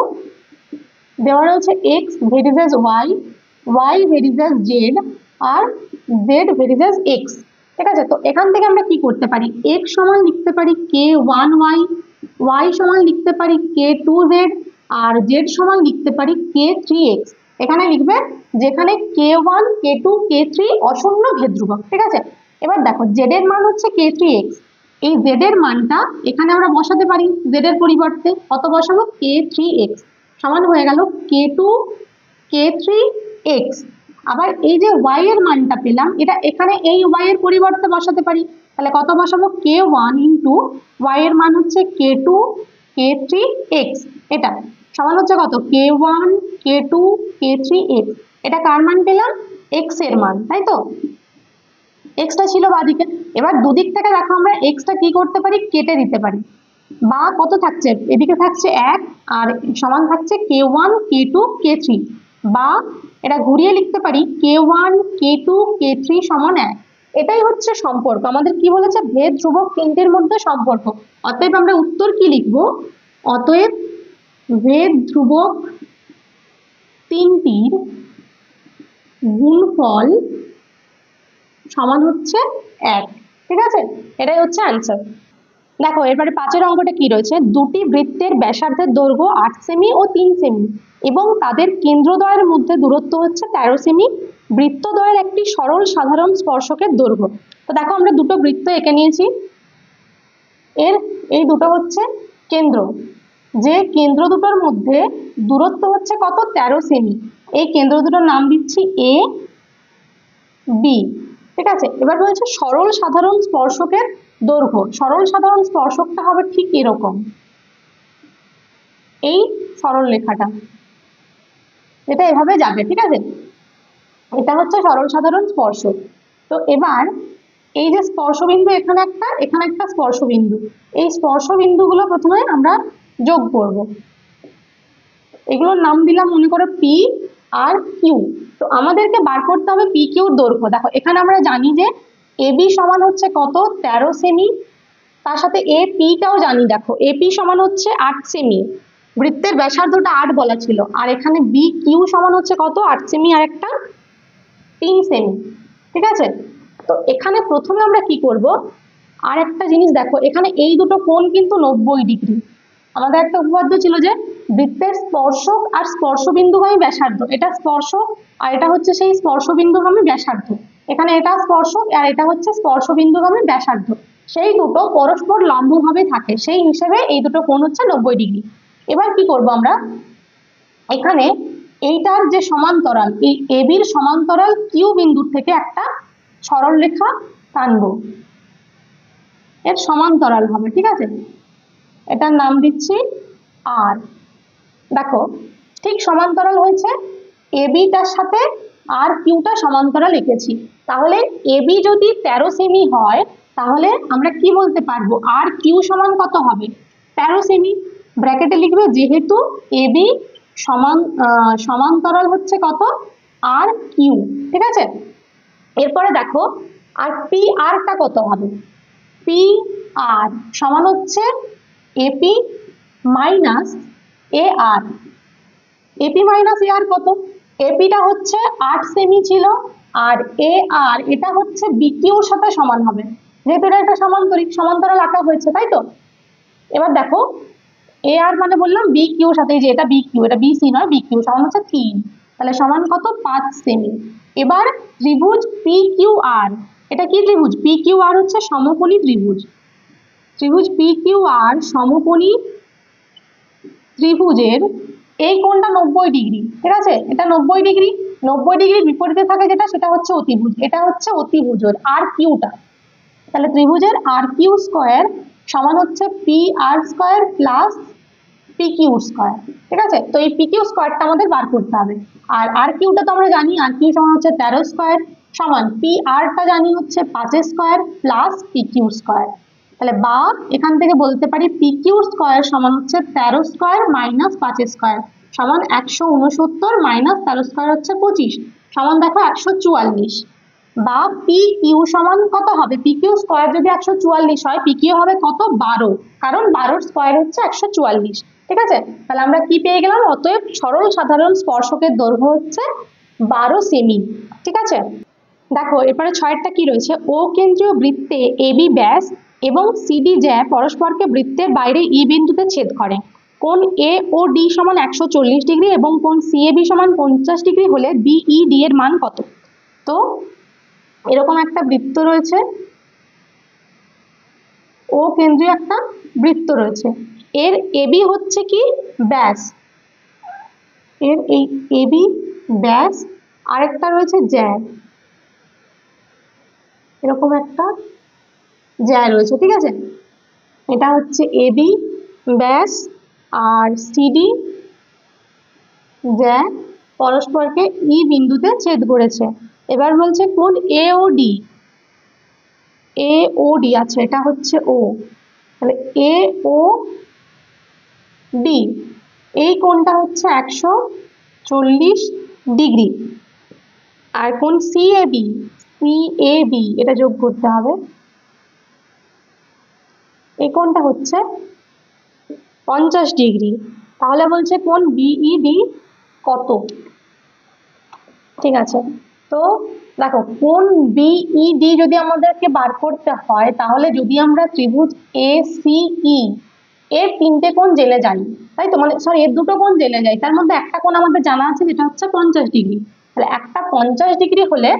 দেওয়া রয়েছে x ভেরিসেস y, y ভেরিসেস z আর z ভেরিসেস x, ঠিক আছে। তো এখান থেকে আমরা কি করতে পারি, x সমান লিখতে পারি k1y, y সমান লিখতে পারি k2z আর z সমান লিখতে পারি k3x। এখানে লিখবে যেখানে k1 k2 k3 অশূন্য ভেদ ধ্রুবক, ঠিক আছে। এবার দেখো z এর মান হচ্ছে k3x, এই z এর মানটা এখানে আমরা বসাতে পারি, z এর পরিবর্তে কত বসাবো, k3x সমান হয়ে গেল k2 k3x। আবার এই যে y এর মানটা পেলাম, এটা এখানে এই y এর পরিবর্তে বসাতে পারি, তাহলে কত বসাবো, k1 ইন্টু y এর মান হচ্ছে k2 k3x, এটা সমান হচ্ছে কত, k1 k2 k3x। এটা কার মান পেলাম, x এর মান, তাই তো, x টা ছিল বাঁদিকে। এবার দুদিক থেকে দেখো আমরা x টা কি করতে পারি, কেটে দিতে পারি, বা কত থাকছে, এদিকে থাকছে 1 আর সমান থাকছে k1 k2 k3, বা এটা ঘুরিয়ে লিখতে পারি k1 k2 k3 সমান 1। এটাই হচ্ছে সম্পর্ক, আমাদের কি বলেছে, ভেদ ধ্রুবক তিনটির মধ্যে সম্পর্ক। অতএব আমরা উত্তর কি লিখবো, অতএব ভেদ ধ্রুবক তিনটির গুণফল সমান হচ্ছে 1, ঠিক আছে, এটাই হচ্ছে অ্যান্সার। দেখো এরপরে 5-এর অঙ্কটা কি রয়েছে, দুটি বৃত্তের ব্যাসার্ধের দৈর্ঘ্য 8 সেমি ও 3 সেমি এবং তাদের কেন্দ্রদ্বয়ের মধ্যে দূরত্ব হচ্ছে 13 সেমি, বৃত্তদ্বয়ের একটি সরল সাধারণ স্পর্শকের দৈর্ঘ্য। তো দেখো আমরা দুটো বৃত্ত এঁকে নিয়েছি, এই দুটো হচ্ছে কেন্দ্র, যে কেন্দ্র দুটোর মধ্যে দূরত্ব হচ্ছে কত, 13 সেমি। এই কেন্দ্র দুটোর নাম দিচ্ছি এ বি, ঠিক আছে। এবার বলছে সরল সাধারণ স্পর্শকের দৈর্ঘ্য, সরল সাধারণ স্পর্শকটা হবে ঠিক এরকম, এই সরল রেখাটা এটা এভাবে যাবে, ঠিক আছে, এটা হচ্ছে সরল সাধারণ স্পর্শক। তো এবার এই যে স্পর্শবিন্দু, এখানে একটা স্পর্শবিন্দু, এই স্পর্শবিন্দুগুলো প্রথমে আমরা যোগ করব, এগুলোর নাম দিলাম মনে করো পি আর কিউ। তো আমাদেরকে বার করতে হবে পি কিউর দৈর্ঘ্য। দেখো এখানে আমরা জানি যে এবি সমান হচ্ছে কত, 13 সেমি, তার সাথে এপিটাও জানি, দেখো এপি সমান হচ্ছে 8 সেমি, বৃত্তের ব্যাসার্ধটা 8 বলা ছিল, আর এখানে বি কিউ সমান হচ্ছে কত, 8 সেমি আর একটা 3 সেমি, ঠিক আছে। তো এখানে প্রথমে আমরা কি করব, আর একটা জিনিস দেখো, এখানে এই দুটো কোণ কিন্তু 90 ডিগ্রি। আমাদের একটা উপপাদ্য ছিল যে বৃত্তের স্পর্শক আর স্পর্শবিন্দুগামী ব্যাসার্ধ, এটা স্পর্শক আর এটা হচ্ছে সেই স্পর্শবিন্দুগামী ব্যাসার্ধ, এখানে এটা স্পর্শক আর এটা হচ্ছে স্পর্শবিন্দুগামী ব্যাসার্ধ, সেই দুটো পরস্পর লম্বভাবে থাকে, সেই হিসেবে এই দুটো কোণ হচ্ছে 90 ডিগ্রি। এবার কি করব আমরা, এখানে এইটার যে সমান্তরাল, এই এবির সমান্তরাল কিউ বিন্দুর থেকে একটা সরল রেখা টানবো, এর সমান্তরাল হবে, ঠিক আছে, এটার নাম দিচ্ছি আর। দেখো ঠিক সমান্তরাল হয়েছে, এবিটার সাথে আর কিউটা সমান্তরাল এঁকেছি, তাহলে এবি যদি 13 সেমি হয়, তাহলে আমরা কি বলতে পারবো, আর কিউ সমান কত হবে, 13 সেমি। ব্র্যাকেটে লিখবে যেহেতু এবি সমান্তরাল হচ্ছে কত, আর কিউ, ঠিক আছে। এরপরে দেখো আর পি আরটা কত হবে, পি আর সমান হচ্ছে এপি মাইনাস এ আর, এপি মাইনাস এ আর কত, এপিটা হচ্ছে 8 সেমি ছিল, আর এ আর এটা হচ্ছে বিকিউর সাথে সমান হবে, যেহেতু এটা একটা সমান্তরাল আঁকা হয়েছে, তাই তো। এবার দেখো এ আর মানে বললাম বি কিউর সাথে, যে এটা বি কিউ, এটা বি সি নয়, বি কিউ সমান হচ্ছে 3, তাহলে সমান কত, 5 সেমি। এবার ত্রিভুজ পি কিউ আর, এটা কি ত্রিভুজ, পি কিউ আর হচ্ছে সমকোণী ত্রিভুজ, ত্রিভুজ পি কিউ আর সমকোণী ত্রিভুজের এই কোণটা 90 ডিগ্রি, ঠিক আছে, এটা 90 ডিগ্রি, 90 ডিগ্রির বিপরীতে থাকে যেটা, সেটা হচ্ছে অতিভুজ, এটা হচ্ছে অতিভুজের আর কিউটা, তাহলে ত্রিভুজের আর কিউ স্কোয়ার সমান হচ্ছে P R square plus P Q square. ঠিক আছে, তো এই পি কিউ স্কোয়ারটা আমাদের বার করতে হবে। আর কিউটা তো আমরা জানি, আর কিউ সমান হচ্ছে 13 স্কোয়ার সমান পি আরটা জানি হচ্ছে 5 square plus P Q square. তাহলে বা এখান থেকে বলতে পারি পি কিউ স্কোয়ার সমান হচ্ছে 13 স্কোয়ার মাইনাস 5 স্কোয়ার সমান 169 মাইনাস 13 স্কোয়ার হচ্ছে 25 সমান দেখো 144। বা পি কিউ সমান কত হবে, পি কিউ স্কোয়ার যদি 144 হয় পি কিউ হবে কত 12, কারণ 12 স্কোয়ার হচ্ছে 144। ঠিক আছে, তাহলে আমরা কি পেয়ে গেলাম, অতএব সরল সাধারণ স্পর্শকের দৈর্ঘ্য হচ্ছে 12 সেমি। ঠিক আছে, দেখো এরপরে 6এরটা কি রয়েছে, ও কেন্দ্রীয় বৃত্তে এবি ব্যাস এবং সিডি জ্যা পরস্পরকে বৃত্তের বাইরে ই বিন্দুতে ছেদ করে। কোণ এ ও ডি সমান 140 ডিগ্রি এবং কোণ সিএবি সমান 50 ডিগ্রি হলে বিইডি এর মান কত। তো এরকম একটা বৃত্ত রয়েছে, ও কেন্দ্রীয় একটা বৃত্ত রয়েছে, এর এবি হচ্ছে কি ব্যাস, এর এই এবি ব্যাস, আরেকটা রয়েছে জ্যা, এরকম একটা জ্যা রয়েছে। ঠিক আছে, এটা হচ্ছে এবি ব্যাস আর সিডি জ্যা পরস্পরকে ই বিন্দুতে ছেদ করেছে। এবার বলছে কোণ এ ও ডি, এ ও ডি আছে, এটা হচ্ছে ও, তাহলে এ ও ডি এই কোণটা হচ্ছে 140 ডিগ্রি। আর কোণ সিএবি, সিএবি এটা যোগ করতে হবে, এই কোণটা হচ্ছে 50 ডিগ্রি। তাহলে বলছে কোণ বিইডি কত। ঠিক আছে, তো দেখো কোণ বিইডি যদি আমাদেরকে বার করতে হয়, তাহলে যদি আমরা ত্রিভুজ এ সি ই এর 3টে কোণ জেনে যাই, তাই তো, মানে সরি এর 2টো কোণ জেনে যাই, তার মধ্যে একটা কোণ আমাদের জানা আছে যেটা হচ্ছে 50 ডিগ্রি। তাহলে একটা 50 ডিগ্রি হলে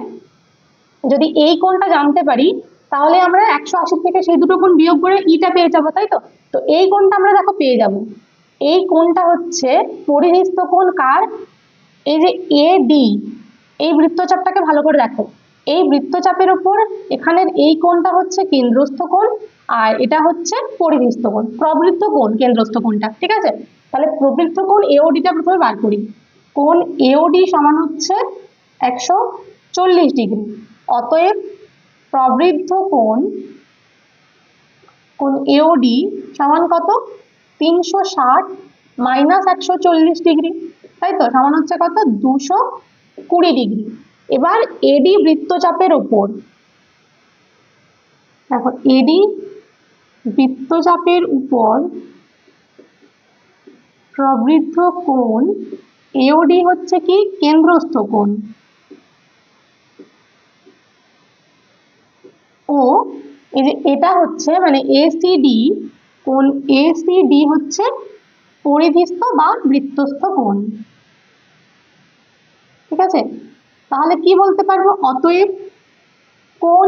যদি এই কোণটা জানতে পারি, তাহলে আমরা 180 থেকে সেই 2টো কোণ বিয়োগ করে ইটা পেয়ে যাবো, তাই তো। তো এই কোণটা আমরা দেখো পেয়ে যাব, এই কোণটা হচ্ছে পরিনিস্থ কোণ কার, এই যে এডি, এই বৃত্তচাপটাকে ভালো করে দেখো, এই বৃত্তচাপের উপর এখানের এই কোণটা হচ্ছে কেন্দ্রস্থ কোণ, আর এটা হচ্ছে পরিনিস্থ কোণ, প্রবৃত্ত কোণ কেন্দ্রস্থ কোণটা। ঠিক আছে, তাহলে প্রবৃত্ত কোণ এওডিটা প্রথমে বার করি। কোণ এওডি সমান হচ্ছে 140 ডিগ্রি, অতএব প্রবৃদ্ধ কোণ এওডি সমান কত, 360 মাইনাস 140 ডিগ্রি, তাই তো, সমান হচ্ছে কত 220 ডিগ্রি। এবার এডি বৃত্তচাপের ওপর দেখো, এডি বৃত্তচাপের উপর প্রবৃদ্ধ কোণ এওডি হচ্ছে কি কেন্দ্রস্থ কোণ, ও এই যে এটা হচ্ছে মানে এসিডি, কোণ এসিডি হচ্ছে পরিধিস্থ বা বৃত্তস্থ কোণ। ঠিক আছে, তাহলে কি বলতে পারবো, অতএব কোণ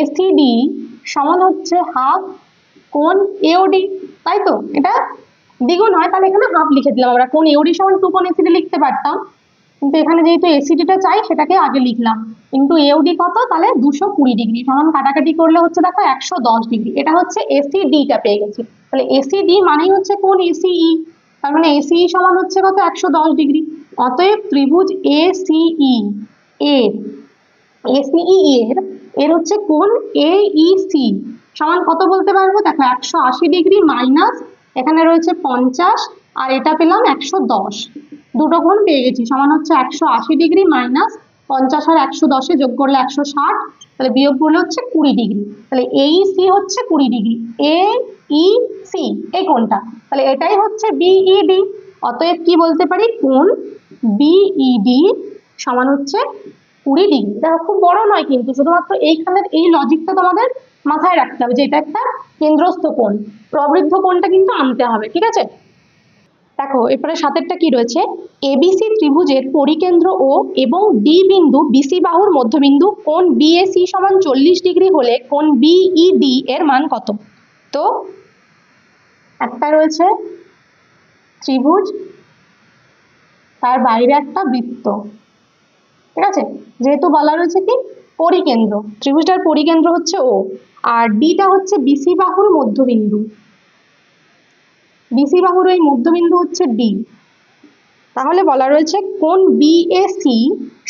এসিডি সমান হচ্ছে হাফ কোণ এওডি, তাই তো, এটা দ্বিগুণ হয়, তাহলে এখানে হাফ লিখে দিলাম আমরা। কোণ এওডি সমান 2 কোণ এসিডি লিখতে পারতাম, কিন্তু এখানে যেহেতু এসিডিটা চাই সেটাকে আগে লিখলাম, কিন্তু এওডি কত, তাহলে 220 ডিগ্রি সমান কাটাকাটি করলে হচ্ছে দেখো 110 ডিগ্রি, এটা হচ্ছে এসিডিটা পেয়ে গেছি। তাহলে এসিডি মানেই হচ্ছে কোণ এসিই, তার মানে এসিই সমান হচ্ছে কত 110 ডিগ্রি। অতএব ত্রিভুজ এসিই এর এসিই এর এর হচ্ছে কোণ এইসি সমান কত বলতে পারবো, দেখো 180 ডিগ্রি মাইনাস এখানে রয়েছে 50 আর এটা পেলাম 110, দুটো কোণ পেয়ে গেছি, সমান হচ্ছে 180 ডিগ্রি মাইনাস 50 আর 110 যোগ করলে 160, তাহলে বিয়োগ করলে হচ্ছে 20 ডিগ্রি। তাহলে এইসি হচ্ছে 20 ডিগ্রি, এ ই সি এই কোণটা, তাহলে এটাই হচ্ছে বিইডি। অতএব কি বলতে পারি, কোণ বিইডি সমান হচ্ছে 20 ডিগ্রি। দেখো খুব বড় নয়, কিন্তু শুধুমাত্র এইখানের এই লজিকটা তোমাদের মাথায় রাখতে হবে যে এটা একটা কেন্দ্রস্থ কোণ, প্রবৃদ্ধ কোণটা কিন্তু আনতে হবে। ঠিক আছে, দেখো এরপরে 7এরটা কি রয়েছে, এবিসি ত্রিভুজের পরিকেন্দ্র ও এবং ডি বিন্দু বিসি বাহুর মধ্যবিন্দু কোণ বিএসি সমান 40 ডিগ্রি হলে কোণ বিইডি এর মান কত। তো একটা রয়েছে ত্রিভুজ, তার বাইরে একটা বৃত্ত। ঠিক আছে, যেহেতু বলা রয়েছে কি পরিকেন্দ্র, ত্রিভুজটার পরিকেন্দ্র হচ্ছে ও, আর ডিটা হচ্ছে বিসি বাহুর মধ্যবিন্দু, বিসি বাহুর এই মধ্যবিন্দু হচ্ছে ডি। তাহলে বলা রয়েছে কোণ বিএসি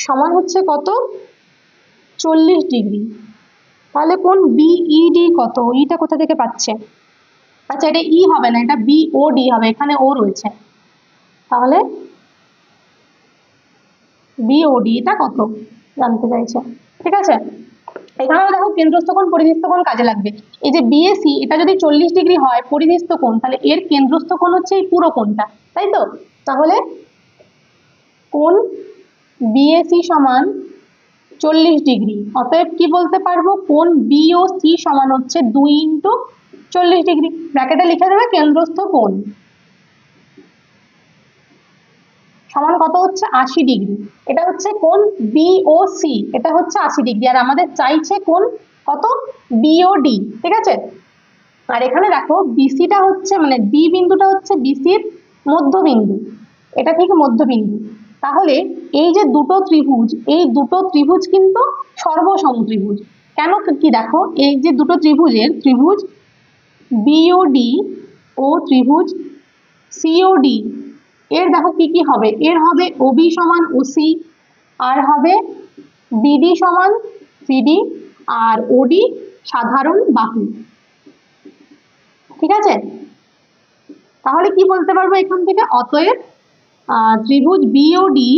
সমান হচ্ছে কত, 40 ডিগ্রি। তাহলে কোণ বিইডি কত, ইটা কোথা থেকে পাচ্ছে, আচ্ছা এটা ই হবে না, এটা বিওডি হবে, এখানে ও রয়েছে, তাহলে বিওডি এটা কত জানতে চাইছে। ঠিক আছে, এখানেও দেখো কেন্দ্রস্থ কোণ পরিধিস্থ কোণ কাজে লাগবে। এই যে বিএসি এটা যদি 40 ডিগ্রি হয় পরিধিস্থ কোণ, তাহলে এর কেন্দ্রস্থ কোণ হচ্ছে এই পুরো কোণটা, তাই তো। তাহলে কোণ বিএসি সমান 40 ডিগ্রি, অতএব কি বলতে পারবো, কোণ বিওসি সমান হচ্ছে 2 × 40 ডিগ্রি। ব্র্যাকেটে লিখে দেবে কেন্দ্রস্থ কোণ সমান কত হচ্ছে 80 ডিগ্রি। এটা হচ্ছে কোণ বিওসি, এটা হচ্ছে 80 ডিগ্রি, আর আমাদের চাইছে কোণ কত, বিওডি। ঠিক আছে, আর এখানে দেখো বিসিটা হচ্ছে মানে বি বিন্দুটা হচ্ছে বিসির মধ্যবিন্দু, এটা ঠিক মধ্যবিন্দু। তাহলে এই যে দুটো ত্রিভুজ, এই দুটো ত্রিভুজ কিন্তু সর্বসম ত্রিভুজ। কেন কি দেখো, এই যে দুটো ত্রিভুজের, ত্রিভুজ বিওডি ও ত্রিভুজ সিওডি, এর দেখো কি কি হবে, এর হবে ওবি সমান ওসি, আর হবে বিডি সমান সিডি, আর ওডি সাধারণ বাহু। ঠিক আছে, তাহলে কি বলতে পারবো এখান থেকে, অতএব ত্রিভুজ বিওডি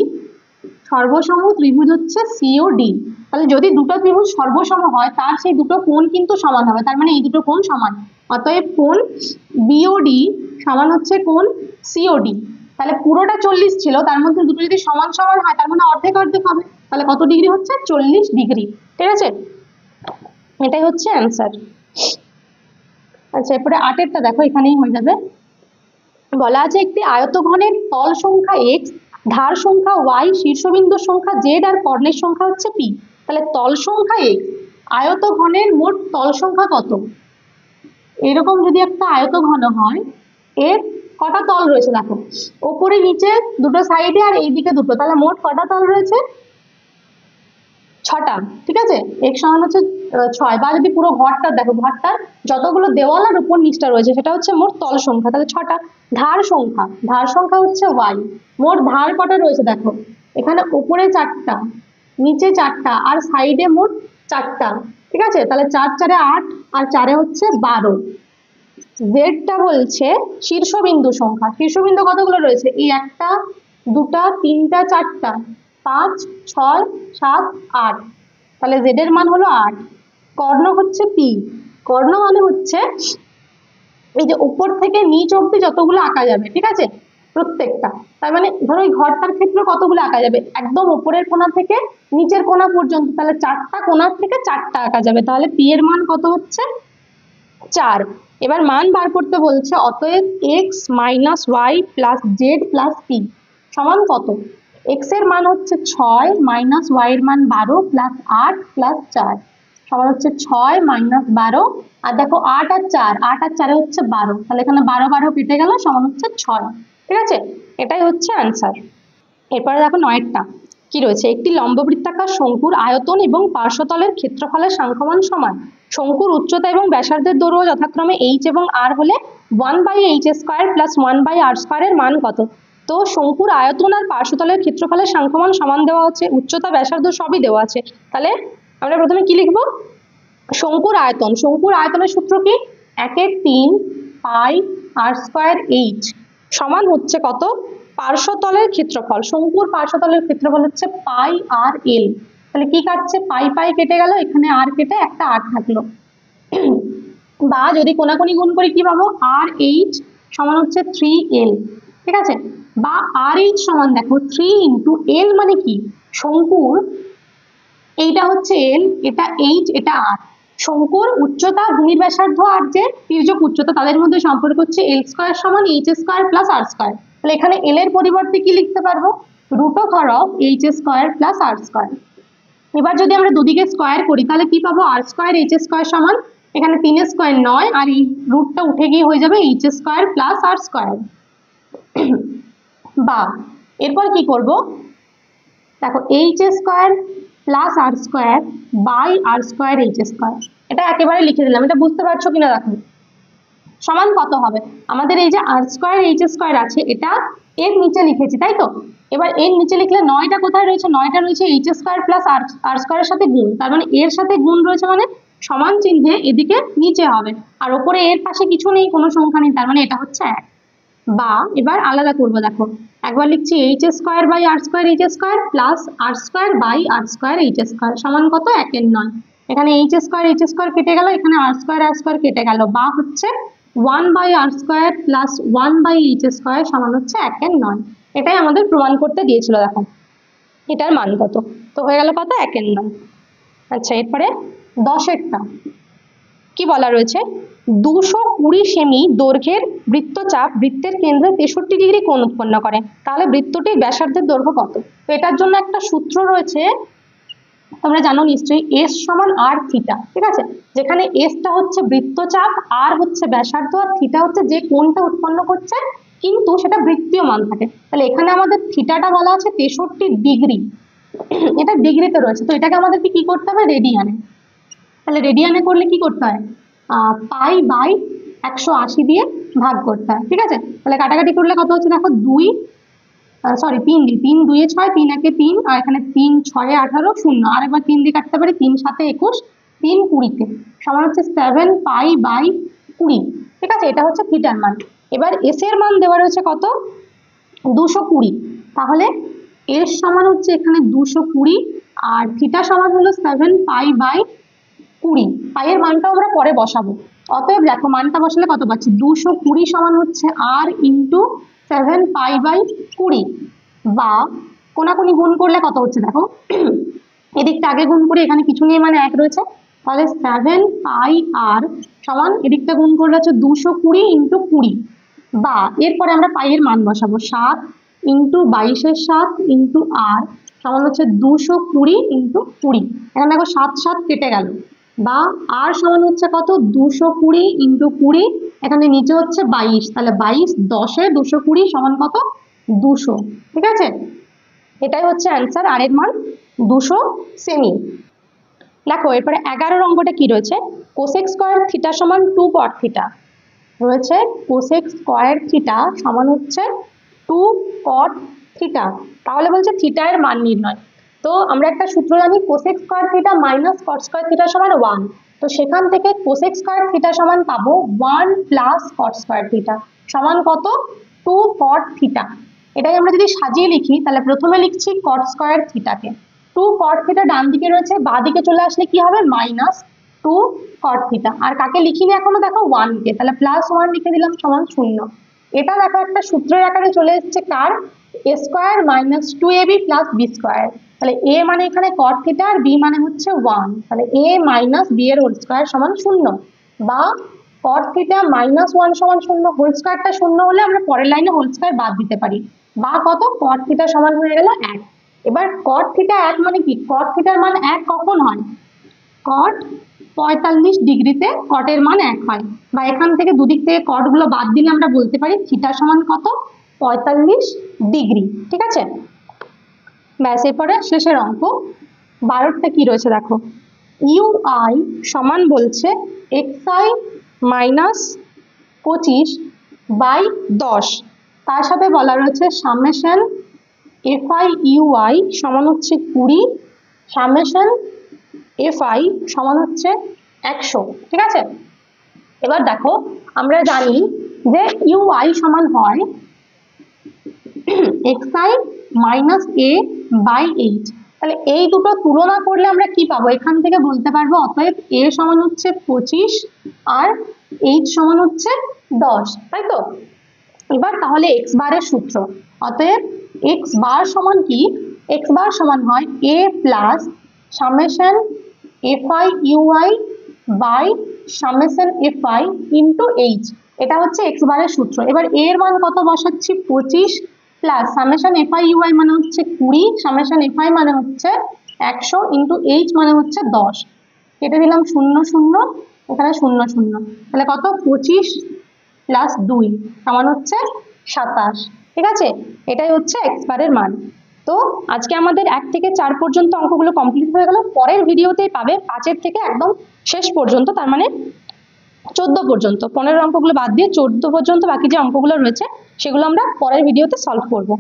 সর্বসম ত্রিভুজ হচ্ছে সিওডি। তাহলে যদি দুটো ত্রিভুজ সর্বসম হয় তার সেই দুটো কোণ কিন্তু সমান হবে, তার মানে এই দুটো কোণ সমান, অতএব কোণ বিওডি সমান হচ্ছে কোণ সিওডি। তাহলে পুরোটা 40 ছিল, তার মধ্যে দুটো যদি সমান সমান হয় তার মানে অর্ধেক অর্ধেক হবে, তাহলে কত ডিগ্রি হচ্ছে, 40 ডিগ্রি। ঠিক আছে, এটাই হচ্ছে অ্যান্সার। আচ্ছা এরপরে 8এরটা দেখো, এখানেই হয়ে যাবে। বলা আছে একটি আয়তঘনের তল সংখ্যা x, ধার সংখ্যা y, শীর্ষবিন্দুর সংখ্যা z আর কর্ণের সংখ্যা হচ্ছে p। তাহলে তল সংখ্যা x, আয়তঘনের মোট তল সংখ্যা কত। এরকম যদি একটা আয়তঘন হয়, এর কটা তল রয়েছে দেখো, ওপরে নিচে দুটো সাইডে আর এইদিকে দুটো, তাহলে মোট কটা তল রয়েছে, 6টা। ঠিক আছে, x সমান হচ্ছে 6, বা যদি পুরো ঘরটা দেখো, ঘরটার যতগুলো দেওয়াল আর উপর নিচটা রয়েছে সেটা হচ্ছে মোট তল সংখ্যা, তাহলে 6টা। ধার সংখ্যা, ধার সংখ্যা হচ্ছে y, মোট ধার কটা রয়েছে দেখো, এখানে উপরে 4টা, নিচে 4টা, আর সাইডে মোট 4টা। ঠিক আছে, তাহলে 4 4 8 আর 4 হচ্ছে 12। জেডটা বলছে শীর্ষবিন্দু সংখ্যা, শীর্ষবিন্দু কতগুলো রয়েছে, এই 1টা 2টা 3টা 4টা 5 6 7 8, তাহলে জেড এর মান হলো 8। কর্ণ হচ্ছে পি, কর্ণ মানে হচ্ছে এই যে উপর থেকে নিচ অব্দি যতগুলো আঁকা যাবে, ঠিক আছে, প্রত্যেকটা। তার মানে ধরো এই ঘরটার ক্ষেত্রে কতগুলো আঁকা যাবে, একদম উপরের কোণা থেকে নিচের কোণা পর্যন্ত, তাহলে 4টা কোণার থেকে 4টা আঁকা যাবে, তাহলে পি এর মান কত হচ্ছে 4। এবার মান বার করতে বলছে, অতএব x minus Y plus Z plus P সমান কত। x এর মান হচ্ছে 6 মাইনাস ওয়াই এর মান 12 প্লাস 8 প্লাস 4 সমান হচ্ছে 6 মাইনাস 12, আর দেখো 8 আর 4, 8 আর 4 হচ্ছে 12, তাহলে এখানে 12 12 কেটে গেল, সমান হচ্ছে 6। ঠিক আছে, এটাই হচ্ছে অ্যান্সার। এরপরে দেখো 9টা কি রয়েছে, একটি লম্ববৃত্তাকার শঙ্কুর আয়তন এবং পার্শ্বতলের ক্ষেত্রফলের সাংখ্যমান সমান। শঙ্কুর উচ্চতা এবং ব্যাসার্ধের দৈর্ঘ্য যথাক্রমে h এবং r হলে 1/h² প্লাস 1/r² এর মান কত। তো শঙ্কুর আয়তন আর পার্শ্বতলের ক্ষেত্রফলের সাংখ্যমান সমান দেওয়া হচ্ছে, উচ্চতা ব্যাসার্ধ সবই দেওয়া আছে। তাহলে আমরা প্রথমে কি লিখবো, শঙ্কুর আয়তন, শঙ্কুর আয়তনের সূত্র কি, 1/3 πr² h সমান হচ্ছে কত, পার্শ্বতলের ক্ষেত্রফল, শঙ্কুর পার্শ্বতলের ক্ষেত্রফল হচ্ছে πr/l। তাহলে কি কাটছে, পাই পাই কেটে গেল, এখানে আর কেটে একটা আর থাকলো। বা যদি কোনাকুনি গুণ করি কি পাবো, RH সমান হচ্ছে 3l। ঠিক আছে, বা RH সমান দেখো 3 × l মানে কি, শঙ্কুর এইটা হচ্ছে l, এটা h, এটা r। শঙ্কুর উচ্চতা, ভূমির ব্যাসার্ধ আর যে তির্যক উচ্চতা তাদের মধ্যে সম্পর্ক হচ্ছে l² সমান h² প্লাস r²। তাহলে এখানে l এর পরিবর্তে কি লিখতে পারবো, √h² প্লাস r²। এবার যদি আমরা দুদিকে স্কয়ার করি তাহলে কি পাবো, r² h² সমান, এখানে 3 স্কয়ার 9, আর এই রুটটা উঠে গিয়ে হয়ে যাবে h² প্লাস r²। বা এরপর কি করব, দেখো h² plus r² by r² h²। এটা একেবারে লিখে দিলাম, এটা বুঝতে পারছো কিনা দেখো। সমান কত হবে, আমাদের এই যে আর স্কোয়ার এইচ স্কোয়ার আছে এটা এর নিচে লিখেছি তাই তো। এবার এর নিচে লিখলে 9টা কোথায় রয়েছে, 9টা রয়েছে এইচ স্কোয়ার প্লাস আর স্কোয়ারের সাথে গুণ, তার মানে এর সাথে গুণ রয়েছে মানে সমান চিহ্নে এদিকে নিচে হবে, আর ওপরে এর পাশে কিছু নেই, কোনো সংখ্যা নেই, তার মানে এটা হচ্ছে 1। বা এবার আলাদা করবো দেখো, একবার লিখছি H square by R square H square plus R square by R square H square সমান কত 1/9। এখানে এইচ স্কোয়ার কেটে গেল, এখানে আর স্কোয়ার কেটে গেল, বা হচ্ছে 1/r² প্লাস 1/h² সমান হচ্ছে 1/9। এটাই আমাদের প্রমাণ করতে দিয়েছিল, দেখো এটার মান কত, তো হয়ে গেল কত 1/9। আচ্ছা এরপরে 10এরটা কি বলা রয়েছে, 220 সেমি দৈর্ঘ্যের বৃত্তচাপ বৃত্তের কেন্দ্রে 63 ডিগ্রি কোণ উৎপন্ন করে, তাহলে বৃত্তটির ব্যাসার্ধের দৈর্ঘ্য কত। তো এটার জন্য একটা সূত্র রয়েছে, তোমরা জানো নিশ্চয়ই, এস সমান আর থিটা, ঠিক আছে, যেখানে এসটা হচ্ছে বৃত্তচাপ, আর হচ্ছে ব্যাসার্ধ, আর থিটা হচ্ছে যে কোণটা উৎপন্ন করছে কিন্তু সেটা বৃত্তীয় মান থাকে। তাহলে এখানে আমাদের থিটাটা বলা আছে 63 ডিগ্রি, এটা ডিগ্রিতে রয়েছে, তো এটাকে আমাদেরকে কি করতে হবে, রেডিয়ানে। তাহলে রেডিয়ানে করলে কি করতে হয়, পাই বাই 180 দিয়ে ভাগ করতে হয়, ঠিক আছে। তাহলে কাটাকাটি করলে কত হচ্ছে দেখো, 3 দিয়ে 3 2 এ 6, 3 1 এ 3, আর এখানে 3 6 এ 18, 0, আর একবার 3 দিয়ে কাটতে পারি, 3 7 এ 21, 3 20 সমান হচ্ছে 7 পাই বাই 20, ঠিক আছে, এটা হচ্ছে থিটার মান। এবার এস এর মান দেওয়া রয়েছে কত, 220, তাহলে এস সমান হচ্ছে এখানে 220, আর থিটা সমান হলো 7 পাই বাই 20, পাইয়ের মানটাও আমরা পরে বসাবো। অতএব দেখো মানটা বসালে কত পাচ্ছি, 220 সমান হচ্ছে আর ইন্টু 7 পাই বাই 20, বা কোনাকুনি গুণ করলে কত হচ্ছে দেখো, এদিকটা আগে গুণ করি, এখানে কিছু নেই মানে 1 রয়েছে, তাহলে 7 পাই আর সমান এদিকটা গুণ করলে হচ্ছে 220 ইন্টু 20, বা এরপরে আমরা পাইয়ের মান বসাবো, 7 ইন্টু 22 7 ইন্টু আর সমান হচ্ছে 220 ইন্টু 20, এখানে দেখো 7 7 কেটে গেল, বা আর সমান হচ্ছে কত, 220 ইন্টু 20, এখানে নিচে হচ্ছে 22, তাহলে 22 10 এ 220 সমান কত 200, ঠিক আছে, এটাই হচ্ছে অ্যান্সার, আর এর মান 200 সেমি। দেখো এরপরে 11 অঙ্কটা কি রয়েছে, কোসেক স্কয়ার থিটা সমান 2 কট থিটা রয়েছে, কোসেক স্কয়ার থিটা সমান হচ্ছে 2 কট থিটা, তাহলে বলছে থিটা এর মান নির্ণয়। তো আমরা একটা সূত্র জানি, কোসেক স্কয়ার থিটা মাইনাস কট স্কয়ার থিটা সমান 1, তো সেখান থেকে কোসেক স্কয়ার থিটা সমান পাবো 1 প্লাস কট স্কয়ার থিটা সমান কত 2 কট থিটা। এটাই আমরা যদি সাজিয়ে লিখি, তাহলে প্রথমে লিখছি কট স্কয়ার থিটাকে, 2 কট থিটা ডান দিকে রয়েছে, বাঁ দিকে চলে আসলে কি হবে মাইনাস 2 কট থিটা, আর কাকে লিখিনি এখনো দেখো 1 কে, তাহলে প্লাস 1 লিখে দিলাম সমান 0। এটা দেখো একটা সূত্রের আকারে চলে এসেছে কার, a square minus 2ab plus b square, তাহলে a মানে এখানে কট থিটা আর b মানে হচ্ছে 1, তাহলে a মাইনাস b এর হোল স্কয়ার সমান 0, বা কট থিটা মাইনাস 1 সমান 0, হোল স্কয়ারটা 0 হলে আমরা পরের লাইনে হোল স্কয়ার বাদ দিতে পারি, বা কত কট থিটা সমান হয়ে গেল 1। এবার কট থিটা 1 মানে কি, কট থিটার মান 1 কখন হয়, কট 45 ডিগ্রিতে কটের মান 1 হয়, বা এখান থেকে দুদিক থেকে কট গুলো বাদ দিলে আমরা বলতে পারি থিটা সমান কত 45 ডিগ্রি, ঠিক আছে। ব্যাস এরপরে শেষের অঙ্ক 12টা কি রয়েছে দেখো, ইউআই সমান বলছে xi মাইনাস 25 বাই 10, তার সাথে বলা রয়েছে সামেশন fi ui সমান হচ্ছে 20, সামেশন fi সমান হচ্ছে 100, ঠিক আছে। এবার দেখো আমরা জানি যে ui সমান হয় xi মাইনাস a বাই 8, তাহলে এই দুটো তুলনা করলে আমরা কি পাবো, এখান থেকে বলতে পারবো অতএব a সমান হচ্ছে 25 আর h সমান হচ্ছে 10, তাই তো। এবার তাহলে x বারের সূত্র, অতএব x বার সমান কি, x বার সমান হয় a plus summation fi ui by summation fi into h, এটা হচ্ছে x বারের সূত্র। এবার a এর মান কত বসাচ্ছি 25 প্লাস সামেশন fi ui মানে হচ্ছে 20, সামেশন fi মানে হচ্ছে 100 ইন্টু h মানে হচ্ছে 10, কেটে দিলাম 0 0, এখানে 0 0, তাহলে কত 25 প্লাস 2 সমান হচ্ছে 27, ঠিক আছে, এটাই হচ্ছে x বারের মান। তো আজকে আমাদের 1 থেকে 4 পর্যন্ত অঙ্কগুলো কমপ্লিট হয়ে গেল। পরের ভিডিওতেই পাবে 5 থেকে একদম শেষ পর্যন্ত, তার মানে 14 পর্যন্ত। 15 অঙ্কগুলো বাদ দিয়ে 14 পর্যন্ত বাকি যে অঙ্কগুলো রয়েছে সেগুলো আমরা পরের ভিডিওতে সলভ করব।